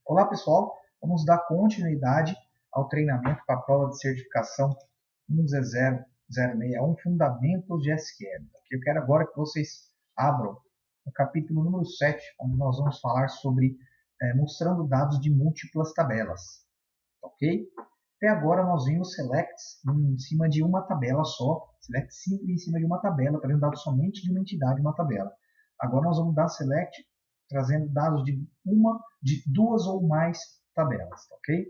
Olá pessoal, vamos dar continuidade ao treinamento para a prova de certificação 10061 Fundamentos de SQL. Eu quero agora que vocês abram o capítulo número 7, onde nós vamos falar sobre mostrando dados de múltiplas tabelas. Ok? Até agora nós vimos selects em cima de uma tabela só, select simples em cima de uma tabela, trazendo dados somente de uma entidade, uma tabela. Agora nós vamos dar select trazendo dados de duas ou mais tabelas, ok?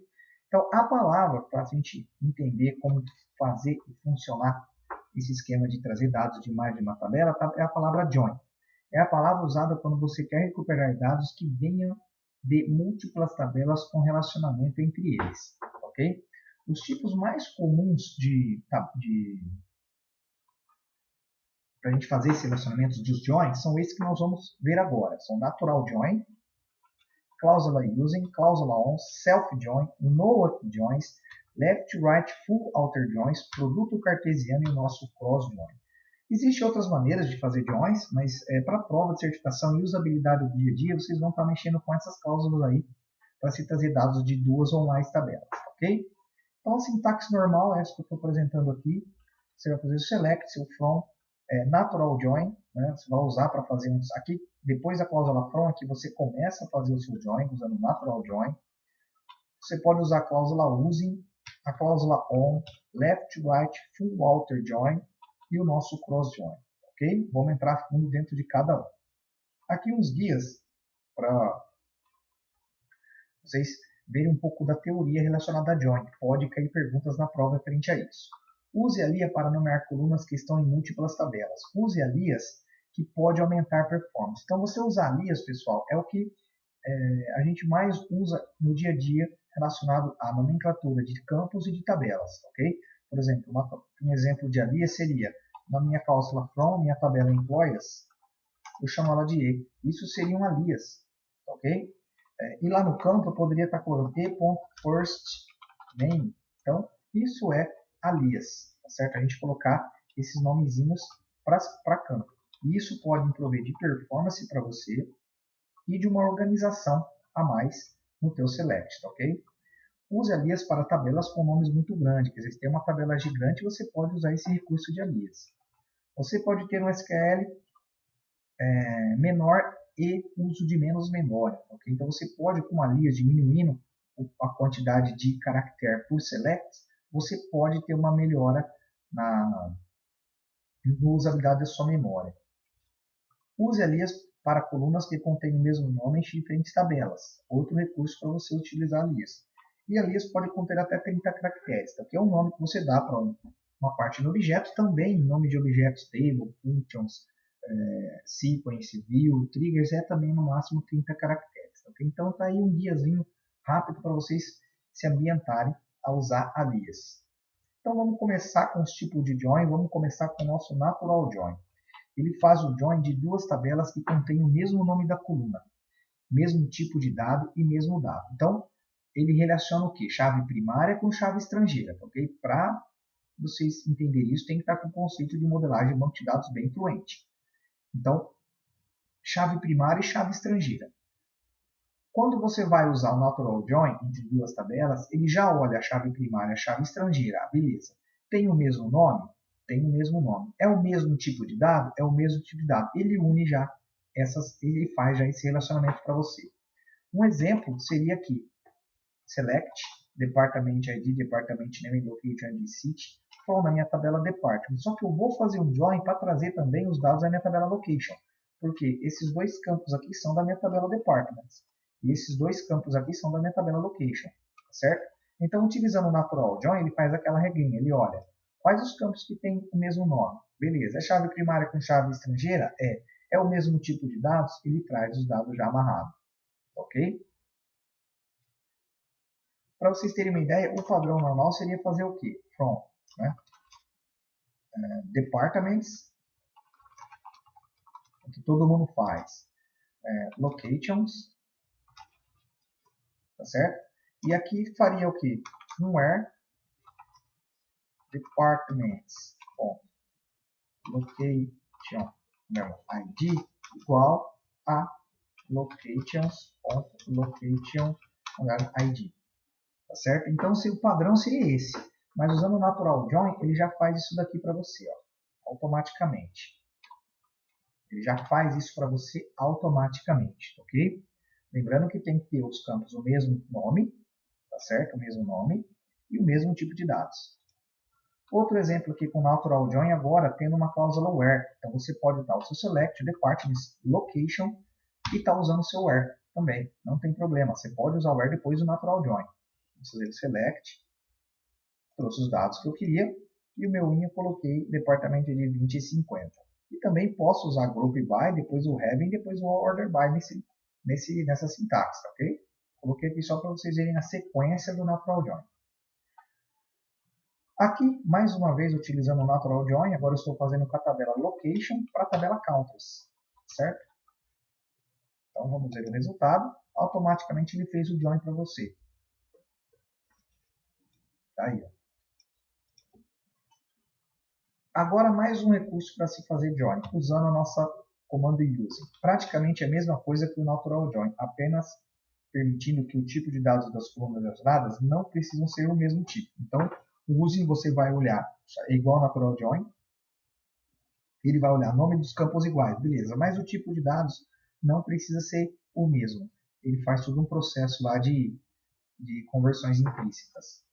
Então a palavra para a gente entender como fazer e funcionar esse esquema de trazer dados de mais de uma tabela é a palavra join. É a palavra usada quando você quer recuperar dados que venham de múltiplas tabelas com relacionamento entre eles, ok? Os tipos mais comuns para a gente fazer esses relacionamentos dos joins são esses que nós vamos ver agora. São natural join, cláusula using, cláusula on, self join, no joins, left right full outer joins, produto cartesiano e o nosso cross join. Existem outras maneiras de fazer joins, mas para prova de certificação e usabilidade do dia a dia, vocês vão estar mexendo com essas cláusulas aí para se trazer dados de duas ou mais tabelas, ok? Então a sintaxe normal é essa que eu estou apresentando aqui. Você vai fazer o select, seu from, natural join, né? Você vai usar para fazer aqui, depois da cláusula from, aqui você começa a fazer o seu join usando natural join. Você pode usar a cláusula using, a cláusula on, left, right, full outer join e o nosso cross join, ok? Vamos entrar a fundo dentro de cada um. Aqui uns guias para vocês verem um pouco da teoria relacionada a join. Pode cair perguntas na prova referente a isso. Use alias para nomear colunas que estão em múltiplas tabelas. Use alias que pode aumentar performance. Então, você usar alias, pessoal, é o que a gente mais usa no dia a dia relacionado à nomenclatura de campos e de tabelas, ok? Por exemplo, um exemplo de alias seria, na minha cláusula from, minha tabela employees, eu chamo ela de E. Isso seria um alias, ok? E lá no campo eu poderia estar colocando t.firstName. Então, isso é alias, tá certo? A gente colocar esses nomezinhos para campo. E isso pode prover de performance para você e de uma organização a mais no teu select, tá ok? Use alias para tabelas com nomes muito grandes. Quer dizer, se tem uma tabela gigante, você pode usar esse recurso de alias. Você pode ter um SQL menor e uso de menos memória. Okay? Então você pode, com alias diminuindo a quantidade de caractere por select, você pode ter uma melhora na usabilidade da sua memória. Use alias para colunas que contêm o mesmo nome em diferentes tabelas. Outro recurso para você utilizar alias. E alias pode conter até 30 caracteres, tá? Que é o nome que você dá para uma parte do objeto, também nome de objetos, table, functions, sequence, view, triggers, é também no máximo 30 caracteres. Okay? Então está aí um guiazinho rápido para vocês se ambientarem a usar alias. Então vamos começar com os tipos de join, vamos começar com o nosso natural join. Ele faz o join de duas tabelas que contêm o mesmo nome da coluna, mesmo tipo de dado e mesmo dado. Então ele relaciona o que? Chave primária com chave estrangeira. Okay? Para vocês entenderem isso, tem que estar com o conceito de modelagem de banco de dados bem fluente. Então, chave primária e chave estrangeira. Quando você vai usar o natural join entre duas tabelas, ele já olha a chave primária e a chave estrangeira. Beleza. Tem o mesmo nome? Tem o mesmo nome. É o mesmo tipo de dado? É o mesmo tipo de dado. Ele une já ele faz já esse relacionamento para você. Um exemplo seria aqui. Select, Department ID, Department Name, Location ID City, from na minha tabela Department. Só que eu vou fazer um join para trazer também os dados da minha tabela Location. Porque esses dois campos aqui são da minha tabela Departments. E esses dois campos aqui são da minha tabela Location. Certo? Então, utilizando o Natural Join, ele faz aquela regrinha. Ele olha, quais os campos que têm o mesmo nome? Beleza. É chave primária com chave estrangeira? É o mesmo tipo de dados? Ele traz os dados já amarrados. Ok? Para vocês terem uma ideia, o padrão normal seria fazer o quê? From, né? Departments, o que todo mundo faz. Locations, tá certo? E aqui faria o quê? Where departments, location, não, ID igual a locations.location .id, tá certo? Então o padrão seria esse, mas usando o natural join, ele já faz isso daqui para você, ó, automaticamente. Ele já faz isso para você automaticamente, ok? Lembrando que tem que ter os campos o mesmo nome, tá certo? O mesmo nome e o mesmo tipo de dados. Outro exemplo aqui com Natural Join agora tendo uma cláusula where. Então você pode usar o seu select, department, location e estar usando o seu where também. Não tem problema. Você pode usar o where depois do Natural Join. Vou fazer o select, trouxe os dados que eu queria e o meu in eu coloquei departamento de 20 e 50. E também posso usar group by, depois o having, depois o order by nessa sintaxe, ok? Coloquei aqui só para vocês verem a sequência do Natural Join. Aqui, mais uma vez, utilizando o Natural Join, agora eu estou fazendo com a tabela Location para a tabela Countries, certo? Então vamos ver o resultado. Automaticamente ele fez o Join para você. Tá aí, ó. Agora mais um recurso para se fazer Join, usando a nossa comando Using. Praticamente a mesma coisa que o Natural Join, apenas permitindo que o tipo de dados das colunas relacionadas não precisam ser o mesmo tipo. Então, o Using você vai olhar, é igual ao Natural Join, ele vai olhar nome dos campos iguais, beleza, mas o tipo de dados não precisa ser o mesmo. Ele faz todo um processo lá de conversões implícitas.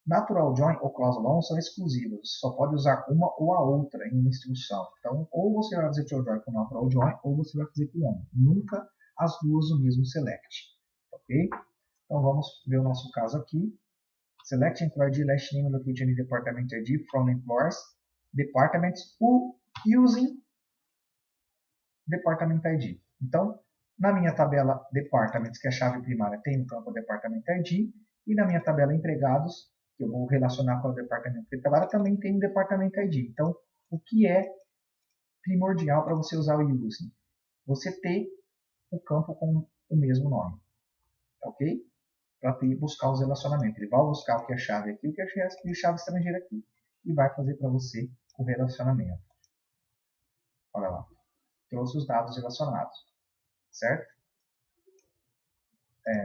Natural Join ou cláusula on são exclusivas, você só pode usar uma ou a outra em uma instrução. Então, ou você vai fazer seu join com Natural Join, ou você vai fazer com on. Nunca as duas no mesmo select. Ok? Então, vamos ver o nosso caso aqui. Select employee ID, last name, location and department ID from employers, departments, using department ID. Então, na minha tabela departments, que é a chave primária, tem o campo department ID, e na minha tabela empregados, que eu vou relacionar com o departamento de trabalho, também tem o department ID. Então, o que é primordial para você usar o using? Você ter o campo com o mesmo nome, ok? Para buscar os relacionamentos. Ele vai buscar o que é chave aqui, o que é chave estrangeira aqui, e vai fazer para você o relacionamento. Olha lá, trouxe os dados relacionados, certo?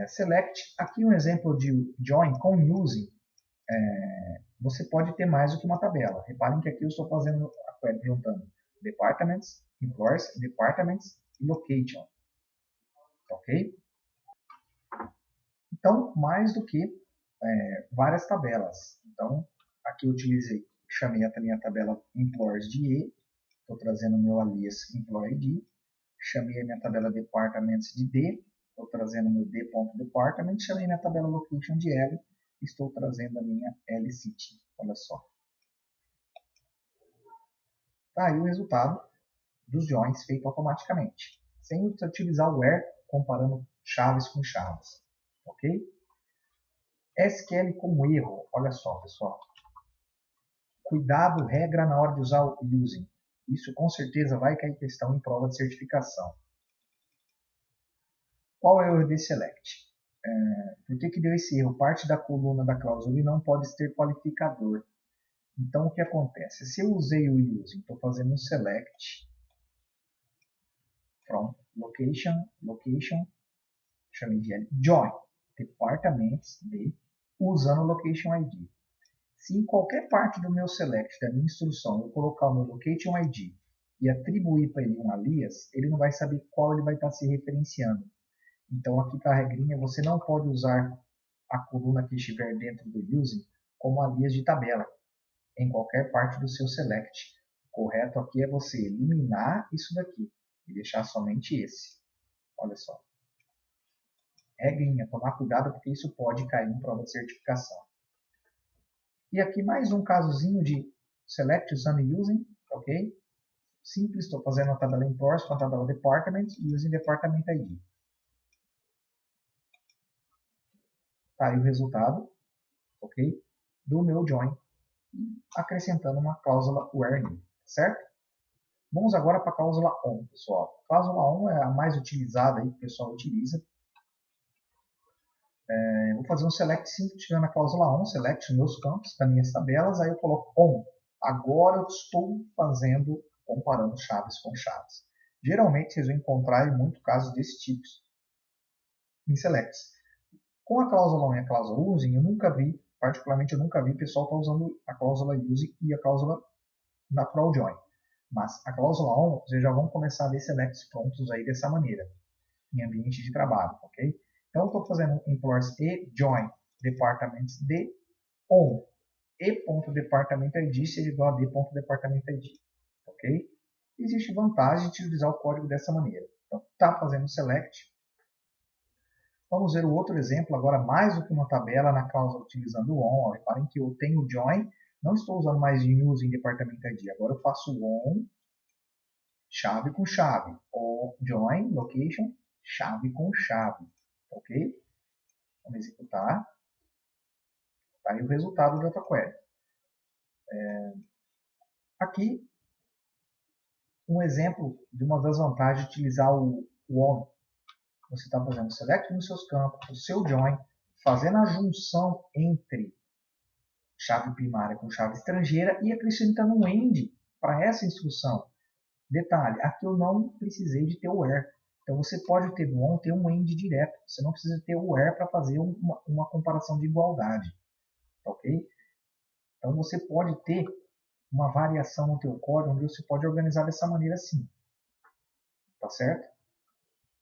Select, aqui um exemplo de join com using, você pode ter mais do que uma tabela. Reparem que aqui eu estou fazendo a query juntando departments, employers, departments e location, ok? Então, mais do que várias tabelas. Então, aqui eu utilizei, chamei a minha tabela employers de E, estou trazendo o meu alias employee ID, chamei a minha tabela departments de D, estou trazendo o meu D.department, chamei minha tabela location de L, estou trazendo a minha L-City. Olha só. Tá aí o resultado dos joins feito automaticamente, sem utilizar o where, comparando chaves com chaves. Ok? SQL com erro. Olha só, pessoal. Cuidado, regra na hora de usar o using. Isso com certeza vai cair questão em prova de certificação. Qual é o erro desse select? Por que deu esse erro? Parte da coluna da cláusula não pode ter qualificador. Então, o que acontece? Se eu usei o using, estou fazendo um select from location, chamei de join, departments de, usando o location ID. Se em qualquer parte do meu select, da minha instrução, eu colocar o meu location ID e atribuir para ele um alias, ele não vai saber qual ele vai estar se referenciando. Então, aqui está a regrinha, você não pode usar a coluna que estiver dentro do using como alias de tabela, em qualquer parte do seu select. O correto aqui é você eliminar isso daqui e deixar somente esse. Olha só. Regrinha, tomar cuidado porque isso pode cair em prova de certificação. E aqui mais um casozinho de select usando using, ok? Simples, estou fazendo a tabela employers com a tabela department e using department ID. Tá aí o resultado, ok? Do meu join, acrescentando uma cláusula where, certo? Vamos agora para a cláusula on, pessoal. A cláusula on é a mais utilizada aí, que o pessoal utiliza. Vou fazer um select simples, tirando a cláusula on, select meus campos das minhas tabelas, aí eu coloco on. Agora eu estou comparando chaves com chaves. Geralmente vocês vão encontrar em muitos casos desse tipo em selects. Com a cláusula on e a cláusula using, eu nunca vi, particularmente eu nunca vi o pessoal tá usando a cláusula using e a cláusula natural join. Mas a cláusula on, vocês já vão começar a ver selects prontos aí dessa maneira, em ambiente de trabalho, ok? Então, eu estou fazendo employers e join departments de on e.department.id seja igual a d.department.id, ok? Existe vantagem de utilizar o código dessa maneira. Então, está fazendo select. Vamos ver o outro exemplo, agora mais do que uma tabela na cláusula utilizando o on. Reparem que eu tenho o join, não estou usando mais de using department ID, agora eu faço on, chave com chave, ou join, location, chave com chave, ok? Vamos executar. Tá aí o resultado do AutoQuery. Aqui, um exemplo de uma das vantagens de utilizar o on. Você está fazendo select nos seus campos, o seu join, fazendo a junção entre chave primária com chave estrangeira e acrescentando um end para essa instrução. Detalhe, aqui eu não precisei de ter o where. Então você pode ter do on ter um end direto. Você não precisa ter o where para fazer uma comparação de igualdade. Ok? Então você pode ter uma variação no teu código onde você pode organizar dessa maneira assim. Tá certo?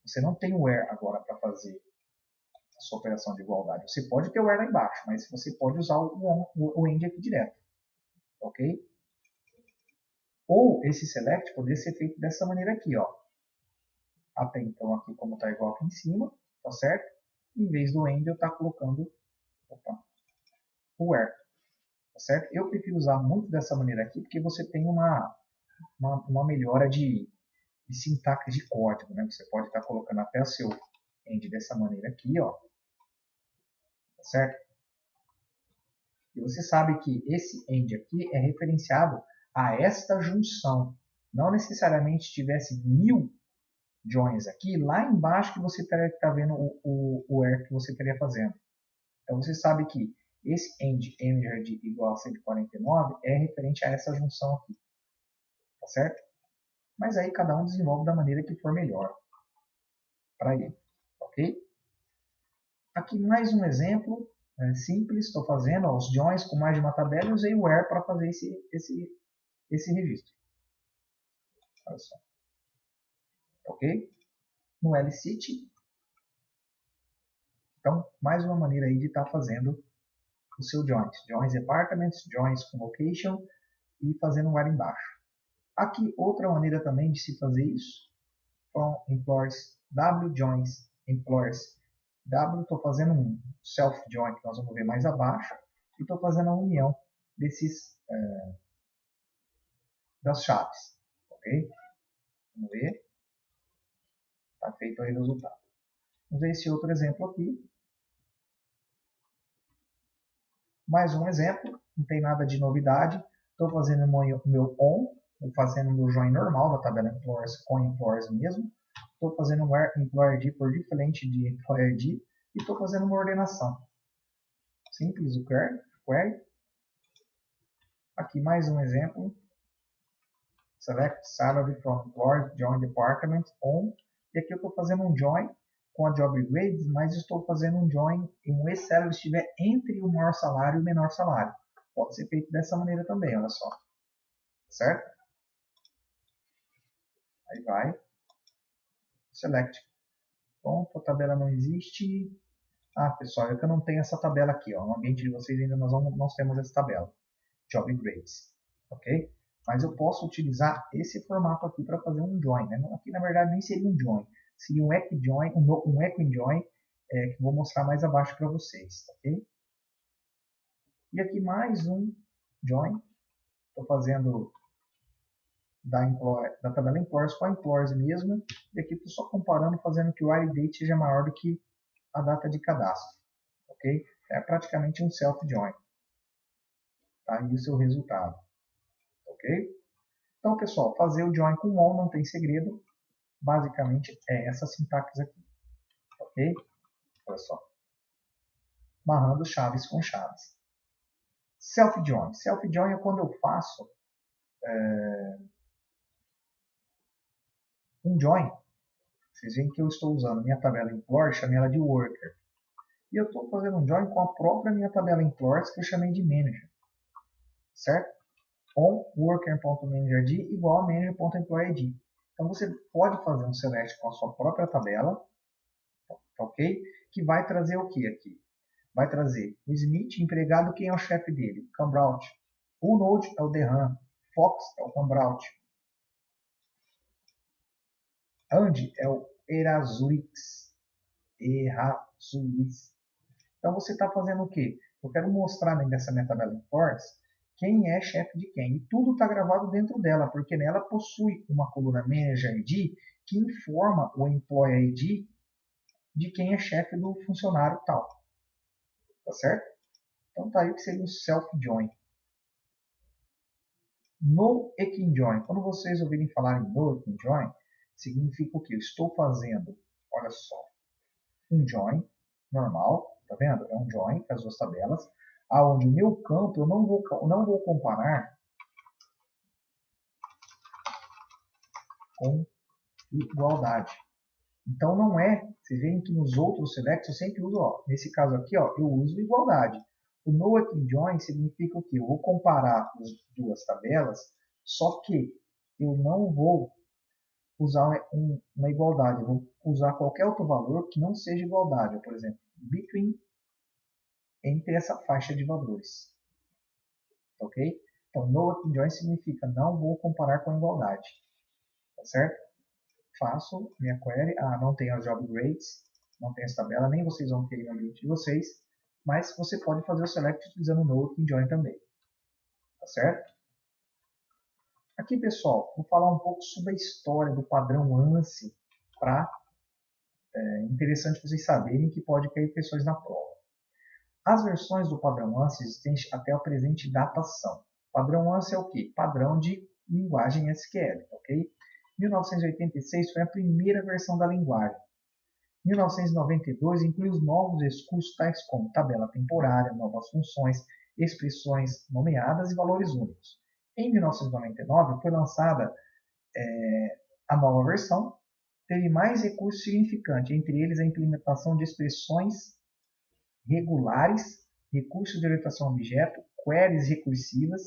Você não tem o where agora para fazer a sua operação de igualdade. Você pode ter o where lá embaixo, mas você pode usar o end aqui direto. Ok? Ou esse select poderia ser feito dessa maneira aqui, ó. Até então aqui como está igual aqui em cima, tá certo? Em vez do end eu estar colocando o where, tá certo? Eu prefiro usar muito dessa maneira aqui porque você tem uma melhora de sintaxe de código, né? Você pode estar colocando até o seu end dessa maneira aqui, ó, tá certo? E você sabe que esse end aqui é referenciado a esta junção. Não necessariamente tivesse 1000 joins aqui, lá embaixo que você teria que estar vendo o where que você estaria fazendo. Então você sabe que esse end mgd igual a 149 é referente a essa junção aqui, tá certo? Mas aí cada um desenvolve da maneira que for melhor para ele, ok? Aqui mais um exemplo simples, estou fazendo os joins com mais de uma tabela e usei o where para fazer esse registro. Olha só. Ok? No LCity. Então, mais uma maneira aí de estar fazendo o seu joins. Joins departments, joins com location e fazendo um where embaixo. Aqui, outra maneira também de se fazer isso. From employers w joins employers w, estou fazendo um self join que nós vamos ver mais abaixo e estou fazendo a união das chaves, ok? Vamos ver, está feito aí o resultado. Vamos ver esse outro exemplo aqui. Mais um exemplo, não tem nada de novidade. Estou fazendo o meu on, estou fazendo o meu join normal da tabela employers com employers mesmo. Estou fazendo um where employer ID por diferente de employer ID e estou fazendo uma ordenação. Simples o query. Aqui mais um exemplo. Select salary from employers, join department, on. E aqui eu estou fazendo um join com a job grades, mas estou fazendo um join em um e-salary estiver entre o maior salário e o menor salário. Pode ser feito dessa maneira também, olha só. Certo? Aí vai. Select. Pronto, a tabela não existe. Ah, pessoal, é que eu não tenho essa tabela aqui. Ó. No ambiente de vocês ainda nós temos essa tabela. Job grades. Ok? Mas eu posso utilizar esse formato aqui para fazer um join. Né? Aqui, na verdade, nem seria um join. Seria um equi join, um equi join, que eu vou mostrar mais abaixo para vocês. Ok? E aqui mais um join. Estou fazendo da tabela employers com a employers mesmo. E aqui estou só comparando, fazendo que o IDate seja maior do que a data de cadastro. Ok? É praticamente um self-join. Tá aí o seu resultado. Ok? Então, pessoal, fazer o join com on não tem segredo. Basicamente é essa sintaxe aqui. Ok? Olha só. Amarrando chaves com chaves. Self-join. Self-join é quando eu faço um join. Vocês veem que eu estou usando minha tabela employer, chamei ela de worker. e eu estou fazendo um join com a própria minha tabela employers que eu chamei de manager, certo? On worker.managerID igual a manager.employeeID. Então você pode fazer um select com a sua própria tabela, ok? Que vai trazer o que aqui? Vai trazer o Smith, empregado, quem é o chefe dele? Cambraut. O Node é o Dehan. Fox é o Cambraut. Andy é o Erasuriz. Então você está fazendo o quê? Eu quero mostrar nessa minha tabela de force quem é chefe de quem. E tudo está gravado dentro dela, porque nela possui uma coluna Manager ID que informa o Employee ID de quem é chefe do funcionário tal. Tá certo? Então tá aí o que seria o self-join. No ekin-join. Quando vocês ouvirem falar em no ekin-join, significa o que? Eu estou fazendo, olha só, um join normal, tá vendo? É um join com as duas tabelas, aonde o meu campo eu não vou comparar com igualdade. Então não é, vocês veem que nos outros selects eu sempre uso, ó, nesse caso aqui, ó, eu uso igualdade. O no ekin-join significa o que? Eu vou comparar as duas tabelas, só que eu não vou usar uma igualdade, eu vou usar qualquer outro valor que não seja igualdade, por exemplo, between, entre essa faixa de valores. Ok? Então, no ekin-join significa não vou comparar com a igualdade. Tá certo? Faço minha query. Não tem as job grades, não tem essa tabela, nem vocês vão ter no ambiente de vocês, mas você pode fazer o select utilizando o no ekin-join também. Tá certo? Aqui, pessoal, vou falar um pouco sobre a história do padrão ANSI para interessante vocês saberem que pode cair questões na prova. As versões do padrão ANSI existem até a presente datação. Padrão ANSI é o quê? Padrão de linguagem SQL, ok? 1986 foi a primeira versão da linguagem. 1992 inclui os novos recursos tais como tabela temporária, novas funções, expressões nomeadas e valores únicos. Em 1999 foi lançada a nova versão, teve mais recursos significantes, entre eles a implementação de expressões regulares, recursos de orientação a objeto, queries recursivas,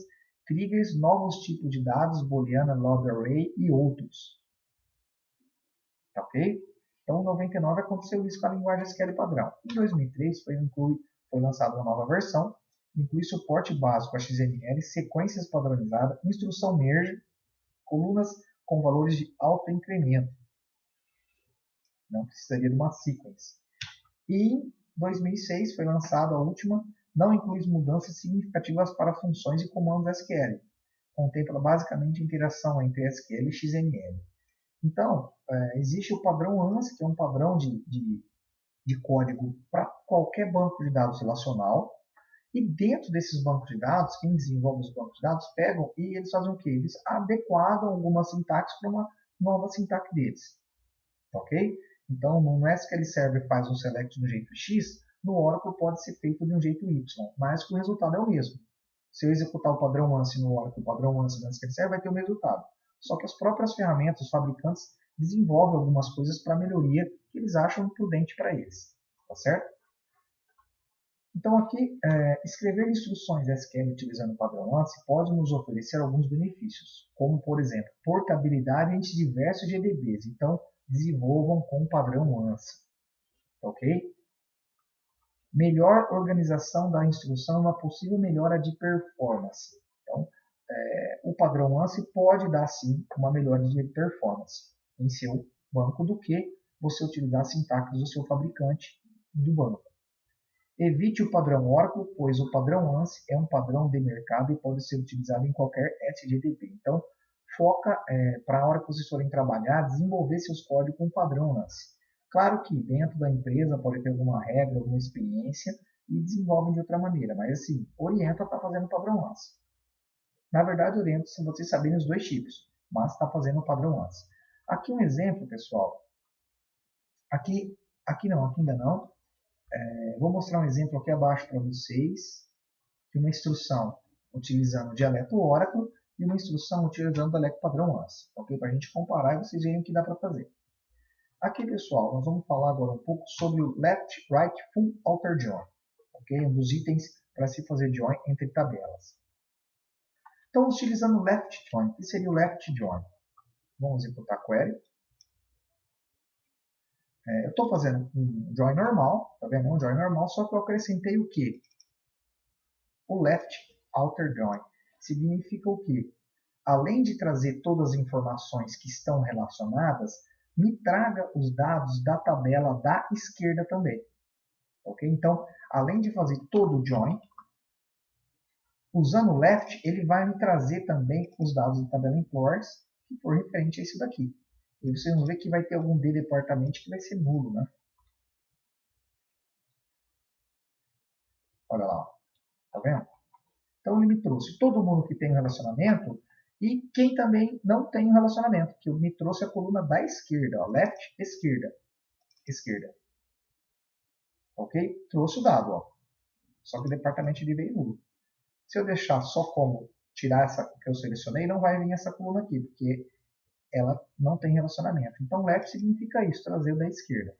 triggers, novos tipos de dados, booleana, log array e outros. Ok? Então, em 99 aconteceu isso com a linguagem SQL padrão. Em 2003 foi lançada uma nova versão, inclui suporte básico a XML, sequências padronizadas, instrução merge, colunas com valores de alto incremento. Não precisaria de uma sequence. E em 2006 foi lançada a última, não inclui mudanças significativas para funções e comandos SQL. Contempla basicamente a interação entre SQL e XML. Então, existe o padrão ANSI, que é um padrão de código para qualquer banco de dados relacional. E dentro desses bancos de dados, quem desenvolve os bancos de dados pegam e eles fazem o quê? Eles adequam alguma sintaxe para uma nova sintaxe deles. Ok? Então, no SQL Server faz um select do jeito X, no Oracle pode ser feito de um jeito Y, mas o resultado é o mesmo. Se eu executar o padrão ANSI no Oracle, o padrão ANSI no SQL Server, vai ter o mesmo resultado. Só que as próprias ferramentas, os fabricantes, desenvolvem algumas coisas para melhoria que eles acham prudente para eles. Tá certo? Então aqui, escrever instruções SQL utilizando o padrão ANSI pode nos oferecer alguns benefícios, como por exemplo, portabilidade entre diversos GDBs. Então, desenvolvam com o padrão ANSI. Ok? Melhor organização da instrução e uma possível melhora de performance. Então, o padrão ANSI pode dar sim uma melhora de performance em seu banco do que você utilizar a sintaxe do seu fabricante do banco. Evite o padrão Oracle, pois o padrão ANSI é um padrão de mercado e pode ser utilizado em qualquer SGDB. Então, foca para a hora que vocês forem trabalhar, desenvolver seus códigos com o padrão ANSI. Claro que dentro da empresa pode ter alguma regra, alguma experiência e desenvolvem de outra maneira, mas assim, orienta a estar fazendo o padrão ANSI. Na verdade, orienta se vocês saberem os dois tipos, mas está fazendo o padrão ANSI. Aqui um exemplo, pessoal. Aqui ainda não. Vou mostrar um exemplo aqui abaixo para vocês de uma instrução utilizando o dialeto Oracle e uma instrução utilizando o dialeto padrão ANSI, ok? Para a gente comparar e vocês verem o que dá para fazer. Aqui, pessoal, nós vamos falar agora um pouco sobre o Left, Right, Full Outer Join, ok? Um dos itens para se fazer join entre tabelas. Então, utilizando o Left Join, o que seria o Left Join? Vamos executar a query. Eu estou fazendo um join normal, tá vendo? Um join normal, só que eu acrescentei o quê? O Left Outer Join. Significa o quê? Além de trazer todas as informações que estão relacionadas, me traga os dados da tabela da esquerda também. Ok? Então, além de fazer todo o join, usando o left, ele vai me trazer também os dados da tabela employers, que for referente a isso daqui. E vocês vão ver que vai ter algum departamento que vai ser nulo, né? Olha lá, tá vendo? Então ele me trouxe todo mundo que tem um relacionamento e quem também não tem um relacionamento, que me trouxe a coluna da esquerda, ó, left, esquerda, esquerda. Ok? Trouxe o dado, ó. Só que o departamento de veio nulo. Se eu deixar só como tirar essa que eu selecionei, não vai vir essa coluna aqui, porque ela não tem relacionamento. Então, left significa isso, trazer o da esquerda.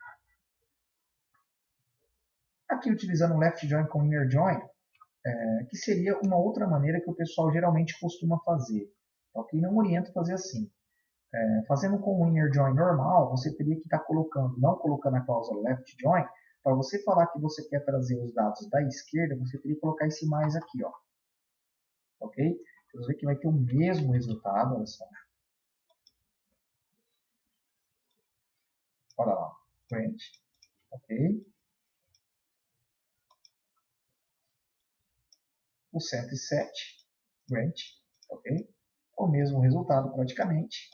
Aqui, utilizando left join com inner join, que seria uma outra maneira que o pessoal geralmente costuma fazer. Ok? Não oriento fazer assim. Fazendo com o inner join normal, você teria que estar colocando, não colocando a cláusula left join, para você falar que você quer trazer os dados da esquerda, você teria que colocar esse mais aqui, ó. Ok? Você vê que vai ter o mesmo resultado, olha só. Olha lá, print, ok? O 107, print, ok? O mesmo resultado praticamente.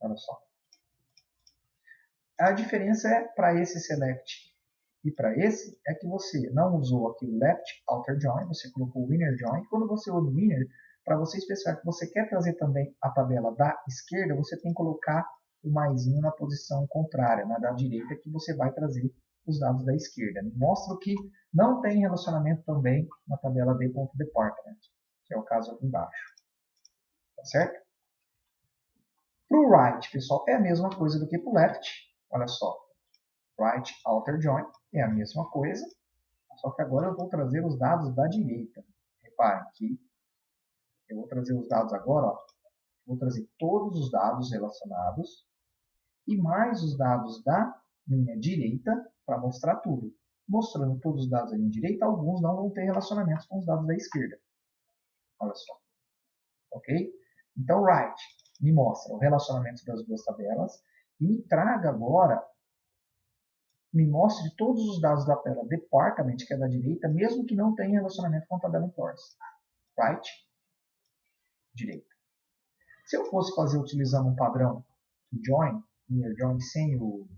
Olha só. A diferença é para esse select e para esse é que você não usou aqui o left outer join, você colocou o inner join. Quando você usa o inner, para você especificar que você quer trazer também a tabela da esquerda, você tem que colocar o maisinho na posição contrária, na da direita, que você vai trazer os dados da esquerda. Mostra que não tem relacionamento também na tabela d.department, que é o caso aqui embaixo. Tá certo? Para o right, pessoal, é a mesma coisa do que para o left. Olha só. Right outer join é a mesma coisa, só que agora eu vou trazer os dados da direita. Reparem que eu vou trazer os dados agora, ó, vou trazer todos os dados relacionados e mais os dados da minha direita para mostrar tudo. Mostrando todos os dados da minha direita, alguns não vão ter relacionamentos com os dados da esquerda. Olha só. Ok? Então, right me mostra o relacionamento das duas tabelas e me traga agora, me mostre todos os dados da tabela department, que é da direita, mesmo que não tenha relacionamento com a tabela employers. Right, direita. Se eu fosse fazer utilizando um padrão join, inner join, sem o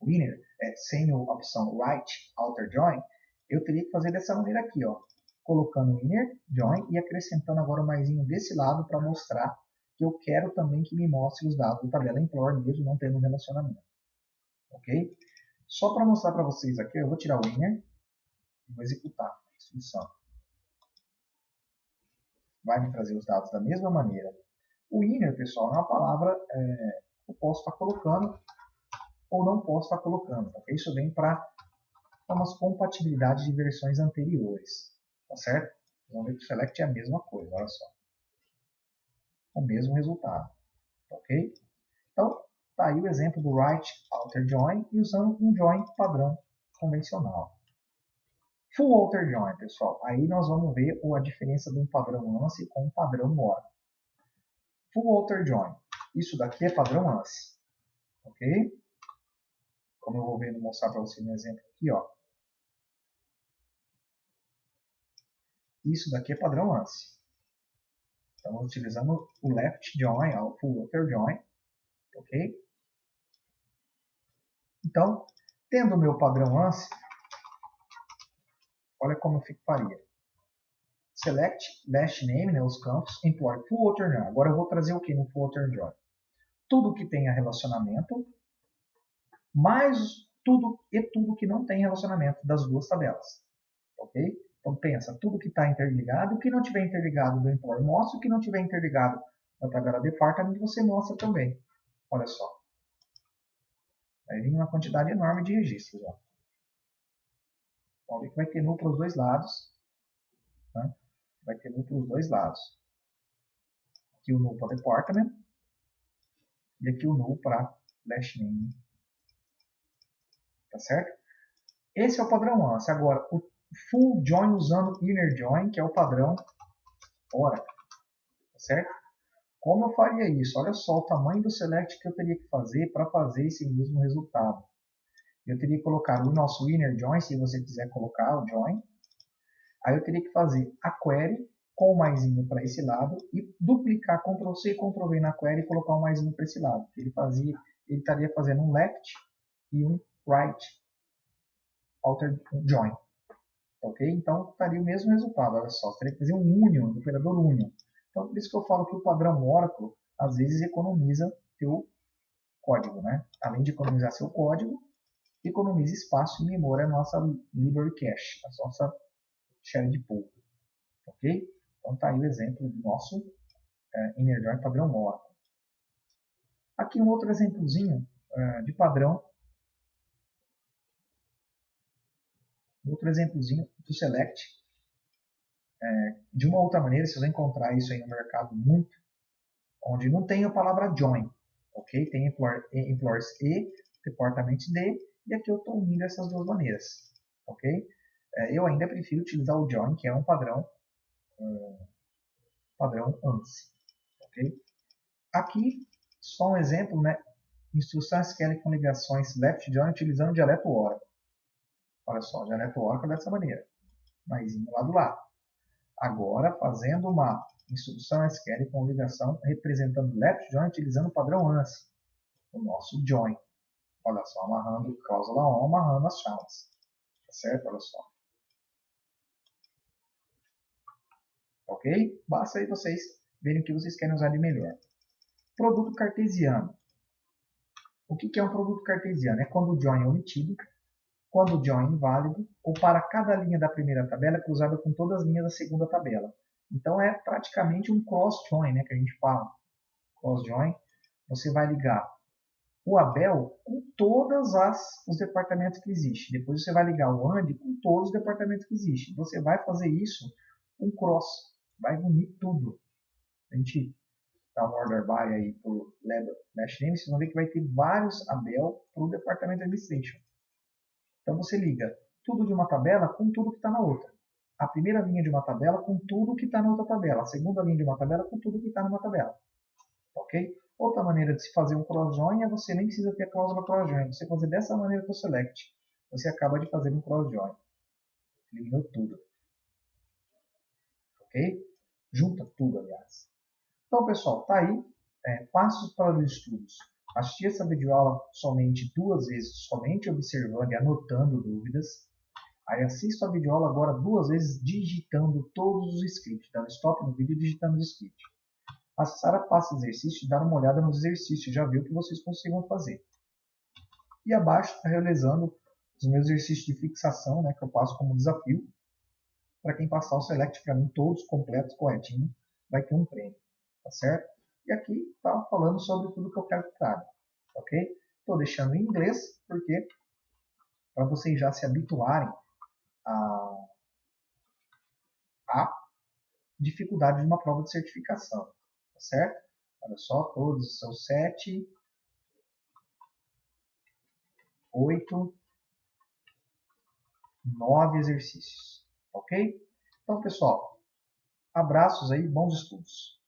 inner, sem a opção right, outer join, eu teria que fazer dessa maneira aqui, ó, colocando o inner join e acrescentando agora o maisinho desse lado para mostrar que eu quero também que me mostre os dados da tabela employer, mesmo não tendo um relacionamento. Ok? Só para mostrar para vocês aqui, eu vou tirar o inner e vou executar a instrução. Vai me trazer os dados da mesma maneira. O inner, pessoal, é uma palavra que eu posso estar colocando ou não posso estar colocando. Tá? Isso vem para umas compatibilidades de versões anteriores. Tá certo? Vamos ver que o select é a mesma coisa, olha só. O mesmo resultado. Ok? Então, tá aí o exemplo do right outer join e usando um join padrão convencional. Full outer join, pessoal. Aí nós vamos ver a diferença de um padrão ANSI com um padrão OR. Full outer join. Isso daqui é padrão ANSI. Ok? Como eu vou mostrar para você no exemplo aqui, ó. Isso daqui é padrão ANSI. Estamos utilizando o left join, o full outer join. Ok? Então, tendo o meu padrão ANSI, olha como eu faria. Select, dash name, né, os campos, employ full outer join. Agora eu vou trazer o que no full outer join? Tudo que tenha relacionamento, mais tudo que não tem relacionamento das duas tabelas. Ok? Então pensa, tudo que está interligado, o que não tiver interligado do employer mostra, o que não tiver interligado Na tabela Department você mostra também. Olha só. Vai vir uma quantidade enorme de registros. Ó. Vamos ver que vai ter null para os dois lados. Tá? Vai ter null para os dois lados. Aqui o null para Department. E aqui o null para Last Name. Tá certo? Esse é o padrão ANSI. Agora, o Full Join usando Inner Join, que é o padrão Oracle. Tá certo? Como eu faria isso? Olha só o tamanho do select que eu teria que fazer para fazer esse mesmo resultado. Eu teria que colocar o nosso inner join, se você quiser colocar o join. Aí eu teria que fazer a query com o maisinho para esse lado e duplicar Ctrl+C e Ctrl+V na query e colocar o maisinho para esse lado. Ele estaria fazendo um left e um right altered join. Ok? Então estaria o mesmo resultado. Olha só, você teria que fazer um union, um operador union. Então por isso que eu falo que o padrão Oracle às vezes economiza teu código, né? Além de economizar seu código, economiza espaço e memória na nossa library cache, a nossa shared pool. Ok? Então tá aí o exemplo do nosso inner join padrão Oracle. Aqui um outro exemplozinho de padrão, outro exemplozinho do select. De uma outra maneira, vocês vão encontrar isso aí no mercado muito, onde não tem a palavra join, ok? Tem employers E, departments D, e aqui eu estou unindo essas duas maneiras, ok? Eu ainda prefiro utilizar o join, que é um padrão ANSI, ok? Aqui, só um exemplo, né? Instrução SQL com ligações left join utilizando o dialeto Oracle. Olha só, o dialeto Oracle dessa maneira, maisinho lá do lado. Agora, fazendo uma instrução SQL com ligação representando left join utilizando o padrão ANSI, o nosso join. Olha só, amarrando cláusula ON, amarrando as chaves. Tá certo? Olha só. Ok? Basta aí vocês verem o que vocês querem usar de melhor. Produto cartesiano. O que é um produto cartesiano? É quando o join é omitido, quando o join é inválido, ou para cada linha da primeira tabela é cruzada com todas as linhas da segunda tabela. Então é praticamente um cross-join, né, que a gente fala. Cross-join, você vai ligar o Abel com todos os departamentos que existem. Depois você vai ligar o Andy com todos os departamentos que existem. Você vai fazer isso com cross. Vai unir tudo. A gente dá um order by aí por last name, vocês vão ver que vai ter vários Abel para o departamento administration. Então você liga tudo de uma tabela com tudo que está na outra. A primeira linha de uma tabela com tudo que está na outra tabela. A segunda linha de uma tabela com tudo que está numa tabela. Ok? Outra maneira de se fazer um cross-join é você nem precisa ter a cláusula cross-join. Você fazer dessa maneira com o select. Você acaba de fazer um cross-join. Eliminou tudo. Ok? Junta tudo, aliás. Então, pessoal, tá aí. Passos para os estudos. Assistir essa videoaula somente 2 vezes, somente observando e anotando dúvidas. Aí assista a videoaula agora 2 vezes, digitando todos os scripts. Dando stop no vídeo e digitando os scripts. Acessar a pasta exercício e dar uma olhada nos exercícios, já viu que vocês consigam fazer. E abaixo está realizando os meus exercícios de fixação, né, que eu passo como desafio. Para quem passar o select para mim, todos completos, corretinho, vai ter um prêmio. Tá certo? E aqui está falando sobre tudo que eu quero que traga. Ok? Estou deixando em inglês, porque para vocês já se habituarem à dificuldade de uma prova de certificação. Tá certo? Olha só, todos são 7, 8, 9 exercícios. Ok? Então, pessoal, abraços aí, bons estudos.